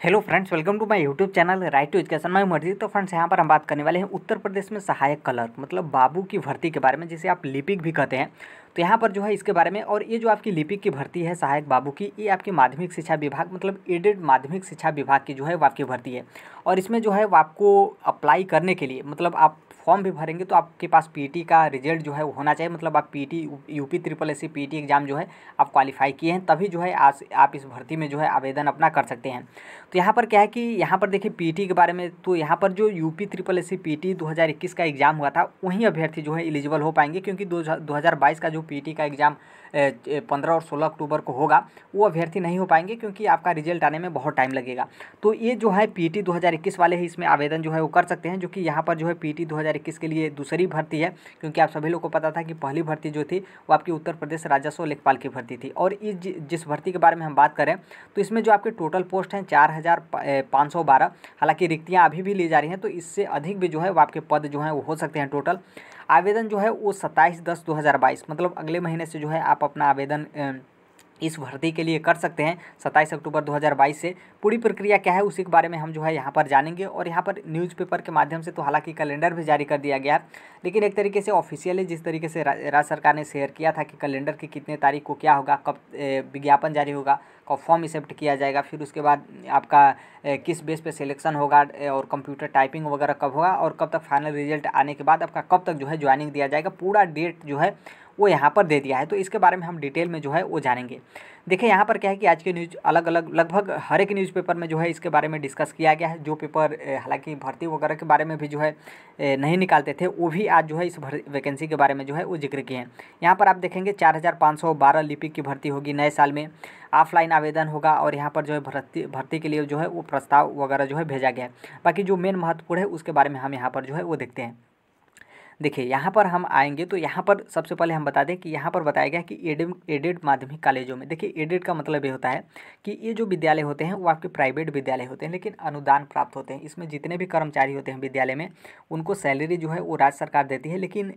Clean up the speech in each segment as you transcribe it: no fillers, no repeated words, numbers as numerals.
Hello friends, welcome to my YouTube channel right to education my मर्जी। तो friends, यहाँ पर हम बात करने वाले हैं उत्तर प्रदेश में सहायक क्लर्क मतलब बाबू की भर्ती के बारे में, जिसे आप लिपिक भी कहते हैं। तो यहाँ पर जो है इसके बारे में, और ये जो आपकी लिपिक की भर्ती है सहायक बाबू की, ये आपकी माध्यमिक शिक्षा विभाग मतलब एडेड माध्यमिक शिक्षा विभाग की जो है वो आपकी भर्ती है। और इसमें जो है वो आपको अप्लाई करने के लिए मतलब आप फॉर्म भी भरेंगे तो आपके पास पीटी का रिजल्ट जो है वो होना चाहिए। मतलब आप PT UP triple SC PT exam जो है आप क्वालिफाई किए हैं, तभी जो है आज आप इस भर्ती में जो है आवेदन अपना कर सकते हैं। तो यहाँ पर क्या है कि यहाँ पर देखिए पीटी के बारे में, तो यहाँ पर जो यूपी ट्रिपल एससी पीटी 2021 का एग्ज़ाम हुआ था वहीं अभ्यर्थी जो है एलिजिबल हो पाएंगे, क्योंकि 2022 का जो पीटी का एग्ज़ाम 15 और 16 अक्टूबर को होगा, वो अभ्यर्थी नहीं हो पाएंगे क्योंकि आपका रिजल्ट आने में बहुत टाइम लगेगा। तो ये जो है पीटी 2021 वाले ही इसमें आवेदन जो है वो कर सकते हैं, जो कि यहाँ पर जो है पीटी 2021 के लिए दूसरी भर्ती है, क्योंकि आप सभी लोग को पता था कि पहली भर्ती जो थी वो आपकी उत्तर प्रदेश राजस्व लेखपाल की भर्ती थी। और इस जिस भर्ती के बारे में हम बात करें तो इसमें जो आपके टोटल पोस्ट हैं 4512। हालांकि रिक्तियाँ अभी भी ली जा रही हैं, तो इससे अधिक भी जो है वो आपके पद जो हैं वो हो सकते हैं। टोटल आवेदन जो है वो 27/10/2022 मतलब अगले महीने से जो है आप अपना आवेदन इस भर्ती के लिए कर सकते हैं। 27 अक्टूबर 2022 से पूरी प्रक्रिया क्या है उसी के बारे में हम जो है यहाँ पर जानेंगे। और यहाँ पर न्यूज़पेपर के माध्यम से तो हालांकि कैलेंडर भी जारी कर दिया गया है, लेकिन एक तरीके से ऑफिशियली जिस तरीके से राज्य सरकार ने शेयर किया था कि कैलेंडर की कितने तारीख को क्या होगा, कब विज्ञापन जारी होगा, कब फॉर्म एक्सेप्ट किया जाएगा, फिर उसके बाद आपका किस बेस पे सिलेक्शन होगा, और कंप्यूटर टाइपिंग वगैरह कब होगा, और कब तक फाइनल रिजल्ट आने के बाद आपका कब तक जो है ज्वाइनिंग दिया जाएगा, पूरा डेट जो है वो यहाँ पर दे दिया है। तो इसके बारे में हम डिटेल में जो है वो जानेंगे। देखिए यहाँ पर क्या है कि आज के न्यूज़ अलग अलग लगभग हर एक न्यूज़पेपर में जो है इसके बारे में डिस्कस किया गया है। जो पेपर हालांकि भर्ती वगैरह के बारे में भी जो है नहीं निकालते थे, वो भी आज जो है इस वैकेंसी के बारे में जो है वो जिक्र किए हैं। यहाँ पर आप देखेंगे 4512 लिपिक की भर्ती होगी नए साल में। ऑफलाइन आवेदन होगा, और यहाँ पर जो है भर्ती के लिए जो है वो प्रस्ताव वगैरह जो है भेजा गया है। बाकी जो मेन महत्वपूर्ण है उसके बारे में हम यहाँ पर जो है वो देखते हैं। देखिए यहाँ पर हम आएंगे तो यहाँ पर सबसे पहले हम बता दें कि यहाँ पर बताया गया कि एडेड माध्यमिक कॉलेजों में, देखिए एडेड का मतलब ये होता है कि ये जो विद्यालय होते हैं वो आपके प्राइवेट विद्यालय होते हैं, लेकिन अनुदान प्राप्त होते हैं। इसमें जितने भी कर्मचारी होते हैं विद्यालय में, उनको सैलरी जो है वो राज्य सरकार देती है, लेकिन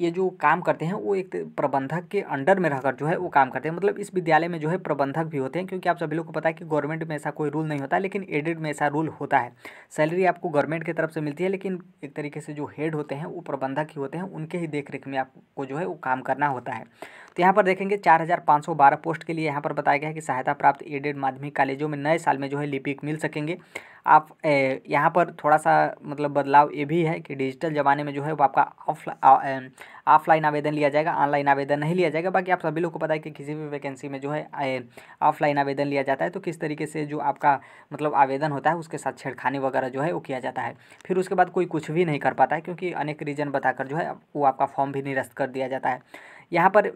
ये जो काम करते हैं वो एक प्रबंधक के अंडर में रहकर जो है वो काम करते हैं। मतलब इस विद्यालय में जो है प्रबंधक भी होते हैं, क्योंकि आप सभी लोग को पता है कि गवर्नमेंट में ऐसा कोई रूल नहीं होता, लेकिन एडेड में ऐसा रूल होता है। सैलरी आपको गवर्नमेंट की तरफ से मिलती है, लेकिन एक तरीके से जो हेड होते हैं वो प्रबंधक ही होते हैं, उनके ही देख रेख में आपको जो है वो काम करना होता है। तो यहाँ पर देखेंगे 4512 पोस्ट के लिए यहाँ पर बताया गया है कि सहायता प्राप्त एडेड माध्यमिक कॉलेजों में नए साल में जो है लिपिक मिल सकेंगे। आप यहाँ पर थोड़ा सा मतलब बदलाव ये भी है कि डिजिटल ज़माने में जो है वो आपका ऑफलाइन आवेदन लिया जाएगा, ऑनलाइन आवेदन नहीं लिया जाएगा। बाकी आप सभी लोग को पता है कि किसी भी वैकेंसी में जो है ऑफलाइन आवेदन लिया जाता है, तो किस तरीके से जो आपका मतलब आवेदन होता है उसके साथ छेड़खानी वगैरह जो है वो किया जाता है। फिर उसके बाद कोई कुछ भी नहीं कर पाता है, क्योंकि अनेक रीज़न बताकर जो है वो आपका फॉर्म भी निरस्त कर दिया जाता है। यहाँ पर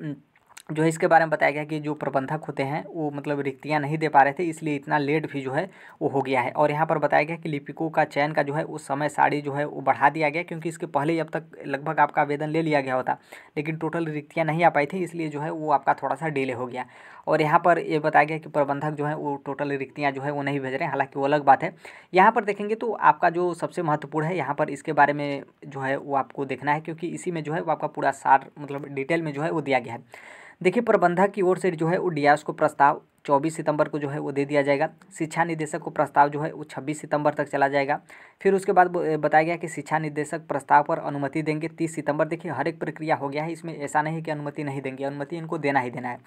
जो है इसके बारे में बताया गया कि जो प्रबंधक होते हैं वो मतलब रिक्तियाँ नहीं दे पा रहे थे, इसलिए इतना लेट भी जो है वो हो गया है। और यहाँ पर बताया गया कि लिपिकों का चयन का जो है उस समय साड़ी जो है वो बढ़ा दिया गया, क्योंकि इसके पहले ही अब तक लगभग आपका आवेदन ले लिया गया होता, लेकिन टोटल रिक्तियाँ नहीं आ पाई थी, इसलिए जो है वो आपका थोड़ा सा डिले हो गया। और यहाँ पर ये बताया गया कि प्रबंधक जो है वो टोटल रिक्तियाँ जो है वो नहीं भेज रहे हैं, हालांकि वो अलग बात है। यहाँ पर देखेंगे तो आपका जो सबसे महत्वपूर्ण है यहाँ पर इसके बारे में जो है वो आपको देखना है, क्योंकि इसी में जो है वो आपका पूरा सार मतलब डिटेल में जो है वो दिया गया है। देखिए प्रबंधक की ओर से जो है वो डियास को प्रस्ताव 24 सितंबर को जो है वो दे दिया जाएगा। शिक्षा निदेशक को प्रस्ताव जो है वो 26 सितंबर तक चला जाएगा। फिर उसके बाद बताया गया कि शिक्षा निदेशक प्रस्ताव पर अनुमति देंगे 30 सितंबर। देखिए हर एक प्रक्रिया हो गया है, इसमें ऐसा नहीं कि अनुमति नहीं देंगे, अनुमति इनको देना ही देना है।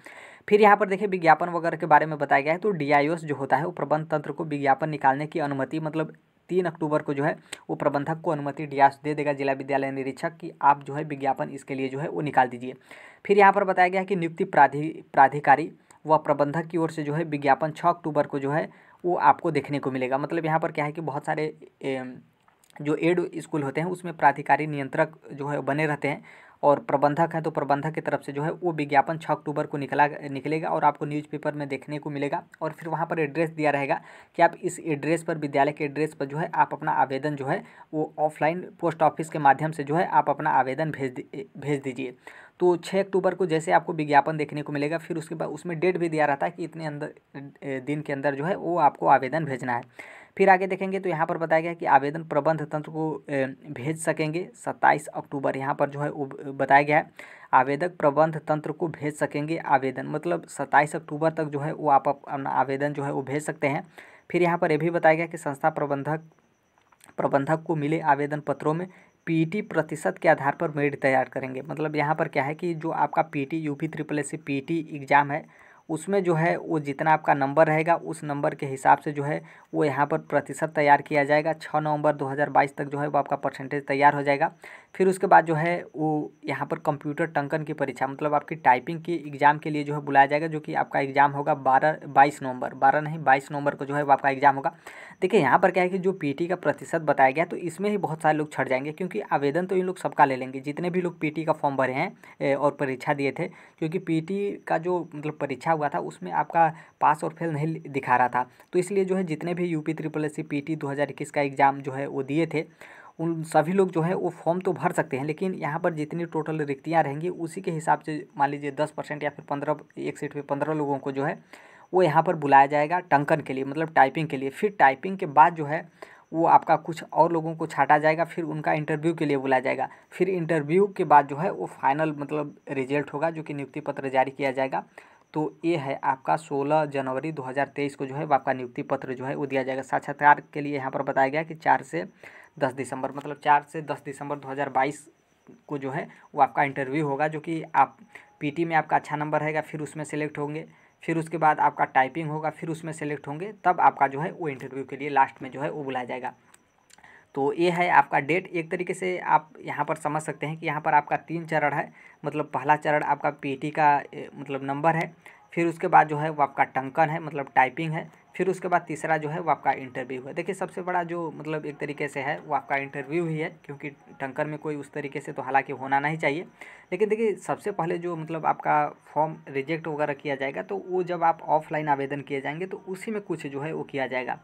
फिर यहाँ पर देखिए विज्ञापन वगैरह के बारे में बताया गया है, तो DIOS जो होता है वो प्रबंध तंत्र को विज्ञापन निकालने की अनुमति मतलब 3 अक्टूबर को जो है वो प्रबंधक को अनुमति DIOS दे देगा, जिला विद्यालय निरीक्षक, कि आप जो है विज्ञापन इसके लिए जो है वो निकाल दीजिए। फिर यहाँ पर बताया गया है कि नियुक्ति प्राधिकारी व प्रबंधक की ओर से जो है विज्ञापन 6 अक्टूबर को जो है वो आपको देखने को मिलेगा। मतलब यहाँ पर क्या है कि बहुत सारे जो एड स्कूल होते हैं उसमें प्राधिकारी नियंत्रक जो है बने रहते हैं, और प्रबंधक हैं तो प्रबंधक की तरफ से जो है वो विज्ञापन 6 अक्टूबर को निकलेगा और आपको न्यूज़पेपर में देखने को मिलेगा। और फिर वहाँ पर एड्रेस दिया रहेगा कि आप इस एड्रेस पर, विद्यालय के एड्रेस पर जो है आप अपना आवेदन जो है वो ऑफलाइन पोस्ट ऑफिस के माध्यम से जो है आप अपना आवेदन भेज दीजिए। तो 6 अक्टूबर को जैसे आपको विज्ञापन देखने को मिलेगा, फिर उसके बाद उसमें डेट भी दिया रहता है कि इतने दिन के अंदर जो है वो आपको आवेदन भेजना है। फिर आगे देखेंगे तो यहाँ पर बताया गया है कि आवेदन प्रबंध तंत्र को भेज सकेंगे 27 अक्टूबर, यहाँ पर जो है वो बताया गया है आवेदक प्रबंध तंत्र को भेज सकेंगे आवेदन, मतलब 27 अक्टूबर तक जो है वो आप अपना आवेदन जो है वो भेज सकते हैं। फिर यहाँ पर यह भी बताया गया कि संस्था प्रबंधक को मिले आवेदन पत्रों में पीटी प्रतिशत के आधार पर मेरिट तैयार करेंगे। मतलब यहाँ पर क्या है कि जो आपका PT UP triple S C PT exam है उसमें जो है वो जितना आपका नंबर रहेगा उस नंबर के हिसाब से जो है वो यहाँ पर प्रतिशत तैयार किया जाएगा। 6 नवंबर 2022 तक जो है वो आपका परसेंटेज तैयार हो जाएगा। फिर उसके बाद जो है वो यहाँ पर कंप्यूटर टंकन की परीक्षा, मतलब आपकी टाइपिंग की एग्ज़ाम के लिए जो है बुलाया जाएगा, जो कि आपका एग्ज़ाम होगा 22 नवंबर, 12 नहीं 22 नवंबर को जो है वो आपका एग्ज़ाम होगा। देखिए यहाँ पर क्या है कि जो पीटी का प्रतिशत बताया गया तो इसमें ही बहुत सारे लोग छट जाएंगे, क्योंकि आवेदन तो इन लोग सबका ले लेंगे जितने भी लोग पीटी का फॉर्म भरे हैं और परीक्षा दिए थे, क्योंकि पीटी का जो मतलब परीक्षा हुआ था उसमें आपका पास और फेल नहीं दिखा रहा था। तो इसलिए जो है जितने भी UP triple S C PT 2021 का एग्ज़ाम जो है वो दिए थे उन सभी लोग जो है वो फॉर्म तो भर सकते हैं, लेकिन यहाँ पर जितनी टोटल रिक्तियाँ रहेंगी उसी के हिसाब से मान लीजिए 10% या फिर 15, एक सीट पे 15 लोगों को जो है वो यहाँ पर बुलाया जाएगा टंकन के लिए, मतलब टाइपिंग के लिए। फिर टाइपिंग के बाद जो है वो आपका कुछ और लोगों को छांटा जाएगा, फिर उनका इंटरव्यू के लिए बुलाया जाएगा। फिर इंटरव्यू के बाद जो है वो फाइनल मतलब रिजल्ट होगा, जो कि नियुक्ति पत्र जारी किया जाएगा। तो ये है आपका 16 जनवरी 2023 को जो है वो आपका नियुक्ति पत्र जो है वो दिया जाएगा। साक्षात्कार के लिए यहाँ पर बताया गया कि 4 से 10 दिसंबर, मतलब 4 से 10 दिसंबर 2022 को जो है वो आपका इंटरव्यू होगा, जो कि आप पीटी में आपका अच्छा नंबर रहेगा फिर उसमें सेलेक्ट होंगे। फिर उसके बाद आपका टाइपिंग होगा फिर उसमें सेलेक्ट होंगे, तब आपका जो है वो इंटरव्यू के लिए लास्ट में जो है वो बुलाया जाएगा। तो ये है आपका डेट। एक तरीके से आप यहाँ पर समझ सकते हैं कि यहाँ पर आपका 3 चरण है। मतलब पहला चरण आपका पीटी का मतलब नंबर है, फिर उसके बाद जो है वो आपका टंकन है मतलब टाइपिंग है, फिर उसके बाद तीसरा जो है वो आपका इंटरव्यू है। देखिए सबसे बड़ा जो मतलब एक तरीके से है वो आपका इंटरव्यू ही है, क्योंकि टंकन में कोई उस तरीके से तो हालांकि होना नहीं चाहिए। लेकिन देखिए सबसे पहले जो मतलब आपका फॉर्म रिजेक्ट वगैरह किया जाएगा तो वो जब आप ऑफलाइन आवेदन किए जाएंगे तो उसी में कुछ जो है वो किया जाएगा।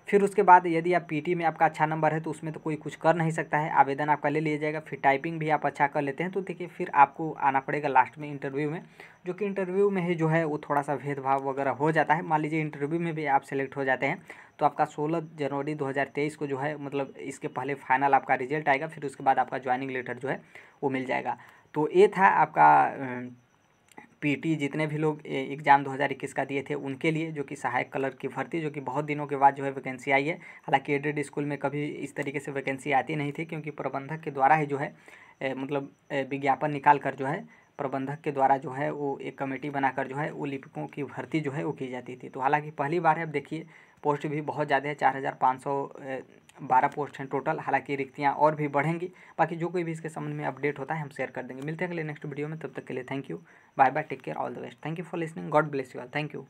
फिर उसके बाद यदि आप पीटी में आपका अच्छा नंबर है तो उसमें तो कोई कुछ कर नहीं सकता है, आवेदन आपका ले लिया जाएगा। फिर टाइपिंग भी आप अच्छा कर लेते हैं तो देखिए फिर आपको आना पड़ेगा लास्ट में इंटरव्यू में, जो कि इंटरव्यू में ही जो है वो थोड़ा सा भेदभाव वगैरह हो जाता है। मान लीजिए इंटरव्यू में भी आप सेलेक्ट हो जाते हैं तो आपका 16 जनवरी 2023 को जो है मतलब इसके पहले फाइनल आपका रिजल्ट आएगा, फिर उसके बाद आपका ज्वाइनिंग लेटर जो है वो मिल जाएगा। तो ये था आपका पीटी जितने भी लोग एग्ज़ाम 2021 का दिए थे उनके लिए, जो कि सहायक क्लर्क की भर्ती, जो कि बहुत दिनों के बाद जो है वैकेंसी आई है। हालांकि एडेड स्कूल में कभी इस तरीके से वैकेंसी आती नहीं थी, क्योंकि प्रबंधक के द्वारा ही जो है मतलब विज्ञापन निकाल कर जो है प्रबंधक के द्वारा जो है वो एक कमेटी बनाकर जो है वो लिपिकों की भर्ती जो है वो की जाती थी। तो हालांकि पहली बार है। अब देखिए पोस्ट भी बहुत ज़्यादा है, 4512 पोस्ट हैं टोटल। हालांकि रिक्तियाँ और भी बढ़ेंगी। बाकी जो कोई भी इसके संबंध में अपडेट होता है हम शेयर कर देंगे। मिलते हैं अगले नेक्स्ट वीडियो में, तब तक के लिए thank you, bye bye, take care, all the best, thank you for listening, God bless you all, thank you.